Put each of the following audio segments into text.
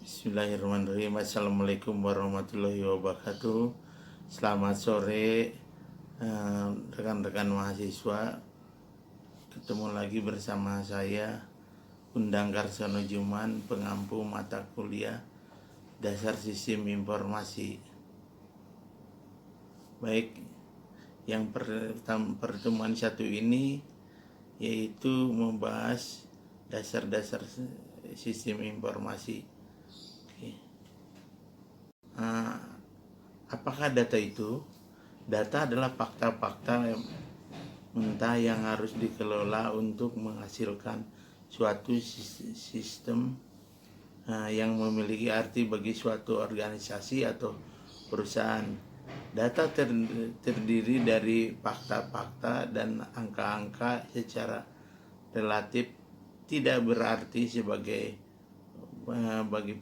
Bismillahirrahmanirrahim. Assalamualaikum warahmatullahi wabarakatuh. Selamat sore rekan-rekan mahasiswa. Ketemu lagi bersama saya Undang Karsono Juman, pengampu mata kuliah Dasar Sistem Informasi. Baik, yang pertemuan satu ini yaitu membahas dasar-dasar sistem informasi. Apakah data itu? Data adalah fakta-fakta mentah yang harus dikelola untuk menghasilkan suatu sistem yang memiliki arti bagi suatu organisasi atau perusahaan. Data terdiri dari fakta-fakta dan angka-angka secara relatif tidak berarti sebagai bagi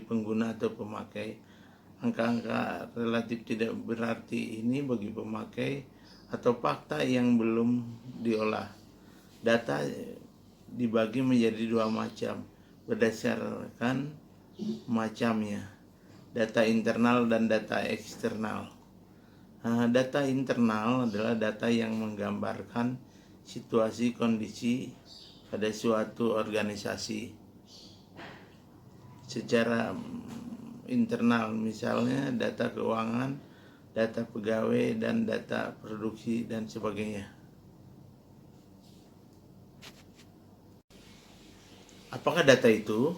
pengguna atau pemakai. Angka-angka relatif tidak berarti ini bagi pemakai atau fakta yang belum diolah. Data dibagi menjadi dua macam berdasarkan macamnya, data internal dan data eksternal. Data internal adalah data yang menggambarkan situasi kondisi pada suatu organisasi secara internal, misalnya data keuangan, data pegawai, dan data produksi dan sebagainya. Apakah data itu?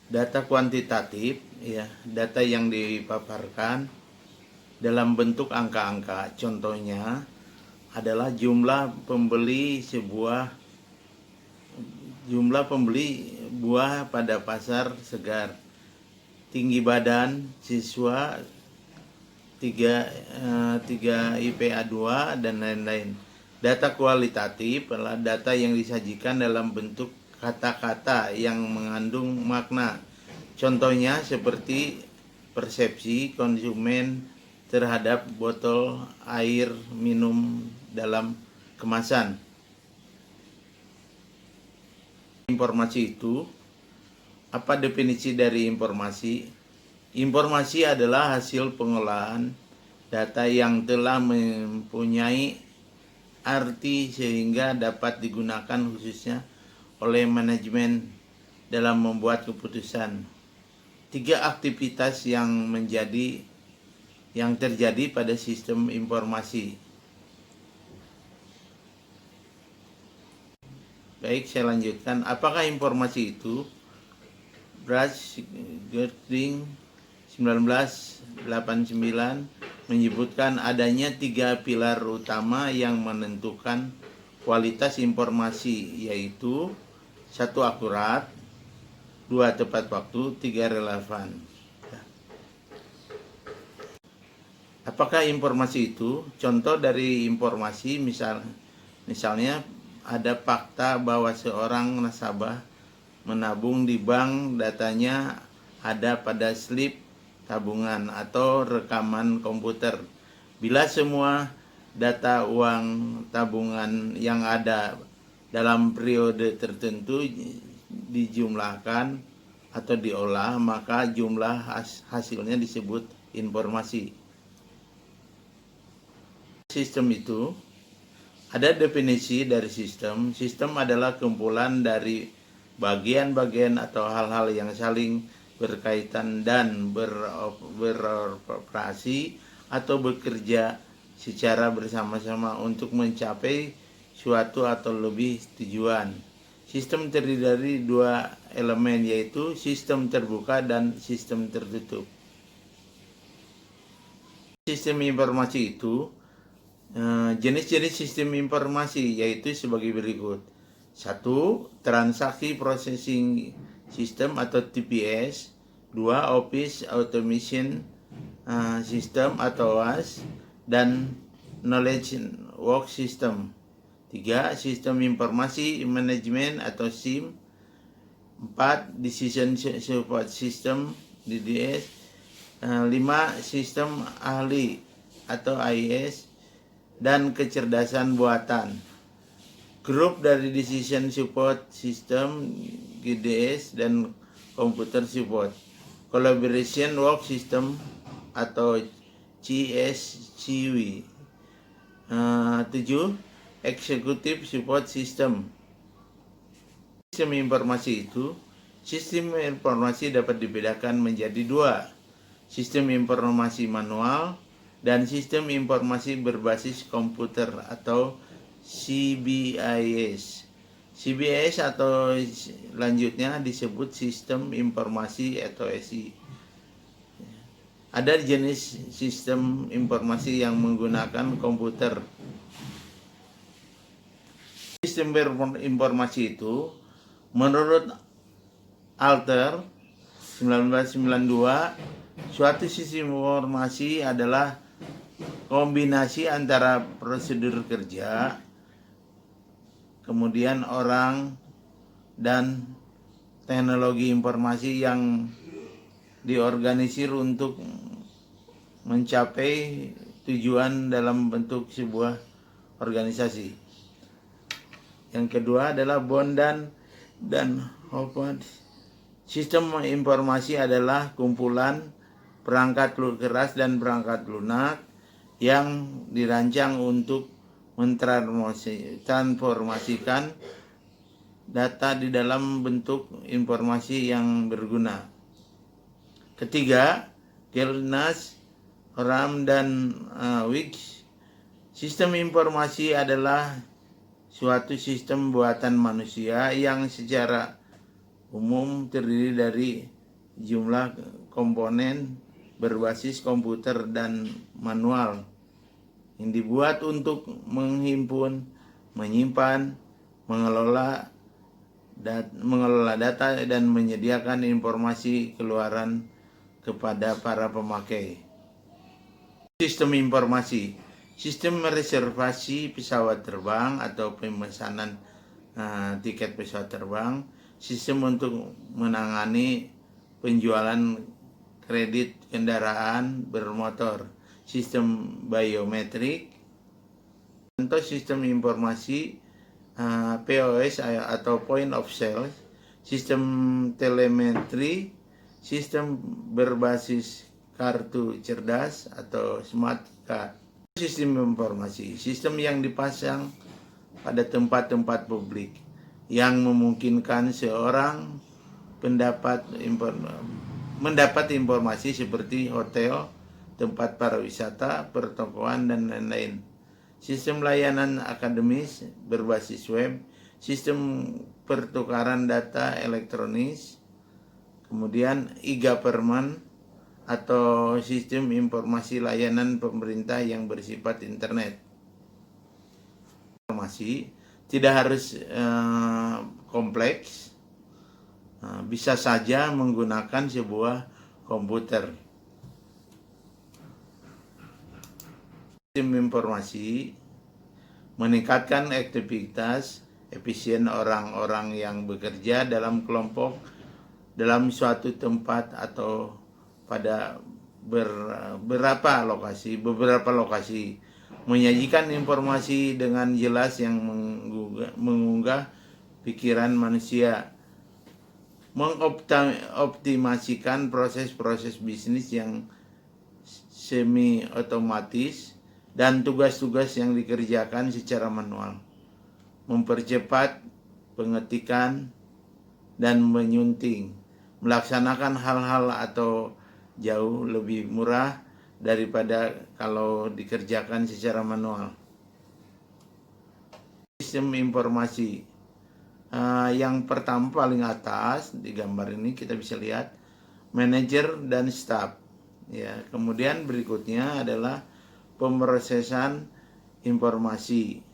Data kuantitatif, ya, data yang dipaparkan dalam bentuk angka-angka. Contohnya adalah jumlah pembeli buah pada pasar Segar, tinggi badan siswa 3 IPA 2 dan lain-lain. Data kualitatif adalah data yang disajikan dalam bentuk kata-kata yang mengandung makna. Contohnya seperti persepsi konsumen terhadap botol air minum dalam kemasan. Informasi itu, apa definisi dari informasi? Informasi adalah hasil pengolahan data yang telah mempunyai arti sehingga dapat digunakan khususnya oleh manajemen dalam membuat keputusan. 3 aktivitas yang terjadi pada sistem informasi. Baik, saya lanjutkan. Apakah informasi itu? Bruce Gerding 1989 menyebutkan adanya 3 pilar utama yang menentukan kualitas informasi, yaitu 1 akurat, 2 tepat waktu, 3 relevan. Apakah informasi itu? Contoh dari informasi misalnya ada fakta bahwa seorang nasabah menabung di bank, datanya ada pada slip tabungan atau rekaman komputer. Bila semua data uang tabungan yang ada dalam periode tertentu dijumlahkan atau diolah, maka jumlah hasilnya disebut informasi. Sistem itu, ada definisi dari sistem. Sistem adalah kumpulan dari bagian-bagian atau hal-hal yang saling berkaitan dan beroperasi atau bekerja secara bersama-sama untuk mencapai suatu atau lebih tujuan. Sistem terdiri dari 2 elemen, yaitu sistem terbuka dan sistem tertutup. Sistem informasi itu, jenis-jenis sistem informasi yaitu sebagai berikut. 1. Transaksi Processing System atau TPS. 2. Office Automation System atau OAS. Dan Knowledge Work System. 3. Sistem Informasi Manajemen atau SIM. 4. Decision Support System DDS. 5. Sistem Ahli atau AIS. Dan kecerdasan buatan. Grup dari Decision Support System GDS dan Computer Support. Collaboration Work System atau CSCW. 7. Executive Support System. Sistem informasi dapat dibedakan menjadi dua: sistem informasi manual dan sistem informasi berbasis komputer atau CBIS. CBIS atau lanjutnya disebut sistem informasi atau SI. Ada jenis sistem informasi yang menggunakan komputer. Sistem informasi itu menurut Alter 1992, suatu sistem informasi adalah kombinasi antara prosedur kerja, kemudian orang, dan teknologi informasi yang diorganisir untuk mencapai tujuan dalam bentuk sebuah organisasi. Yang kedua adalah Bond dan Hopwood. Sistem informasi adalah kumpulan perangkat keras dan perangkat lunak yang dirancang untuk mentransformasikan data di dalam bentuk informasi yang berguna. Ketiga, Kelnas, Ram, dan Wicks. Sistem informasi adalah suatu sistem buatan manusia yang secara umum terdiri dari jumlah komponen berbasis komputer dan manual yang dibuat untuk menghimpun, menyimpan, mengelola data dan menyediakan informasi keluaran kepada para pemakai. Sistem informasi, sistem reservasi pesawat terbang atau pemesanan tiket pesawat terbang, sistem untuk menangani penjualan kredit kendaraan bermotor, sistem biometrik. Contoh sistem informasi POS atau Point of Sale, sistem telemetri, sistem berbasis kartu cerdas atau smart card. Sistem informasi, sistem yang dipasang pada tempat-tempat publik yang memungkinkan seorang mendapat informasi seperti hotel, tempat pariwisata, pertokoan, dan lain-lain. Sistem layanan akademis berbasis web, sistem pertukaran data elektronis, kemudian e-government atau sistem informasi layanan pemerintah yang bersifat internet. Informasi tidak harus kompleks, bisa saja menggunakan sebuah komputer. Sistem informasi meningkatkan aktivitas efisien orang-orang yang bekerja dalam kelompok dalam suatu tempat atau pada beberapa lokasi, menyajikan informasi dengan jelas yang mengunggah pikiran manusia, mengoptimasikan proses-proses bisnis yang semi otomatis dan tugas-tugas yang dikerjakan secara manual, mempercepat pengetikan dan menyunting, melaksanakan hal-hal atau jauh lebih murah daripada kalau dikerjakan secara manual. Sistem informasi yang pertama paling atas di gambar ini kita bisa lihat manajer dan staff. Ya, kemudian berikutnya adalah pemrosesan informasi.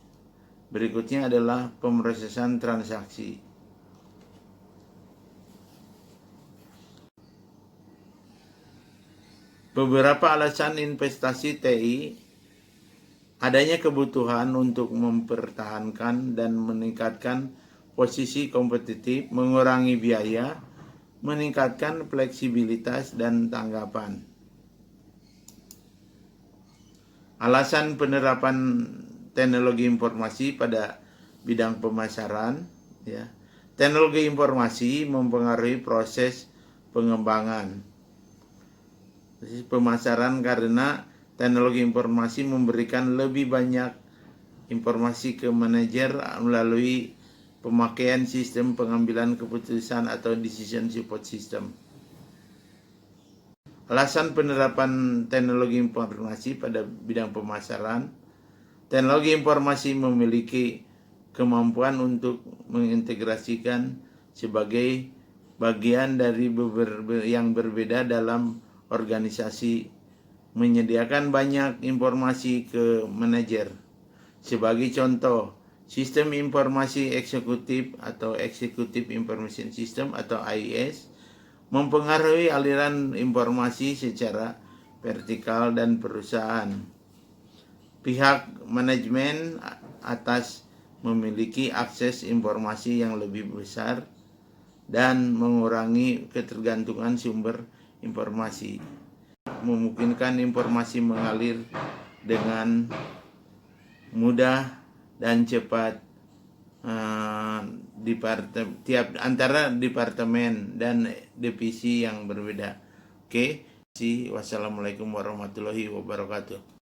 Berikutnya adalah pemrosesan transaksi. Beberapa alasan investasi TI: adanya kebutuhan untuk mempertahankan dan meningkatkan posisi kompetitif, mengurangi biaya, meningkatkan fleksibilitas dan tanggapan. Alasan penerapan teknologi informasi pada bidang pemasaran, ya, Teknologi informasi mempengaruhi proses pengembangan. Pemasaran karena teknologi informasi memberikan lebih banyak informasi ke manajer melalui pemakaian sistem pengambilan keputusan atau decision support system. Alasan penerapan teknologi informasi pada bidang pemasaran. Teknologi informasi memiliki kemampuan untuk mengintegrasikan sebagai bagian dari yang berbeda dalam organisasi, menyediakan banyak informasi ke manajer. Sebagai contoh, sistem informasi eksekutif atau Executive Information System atau AIS mempengaruhi aliran informasi secara vertikal dan perusahaan. Pihak manajemen atas memiliki akses informasi yang lebih besar dan mengurangi ketergantungan sumber informasi, memungkinkan informasi mengalir dengan mudah dan cepat antara departemen dan divisi yang berbeda. Oke, wassalamualaikum warahmatullahi wabarakatuh.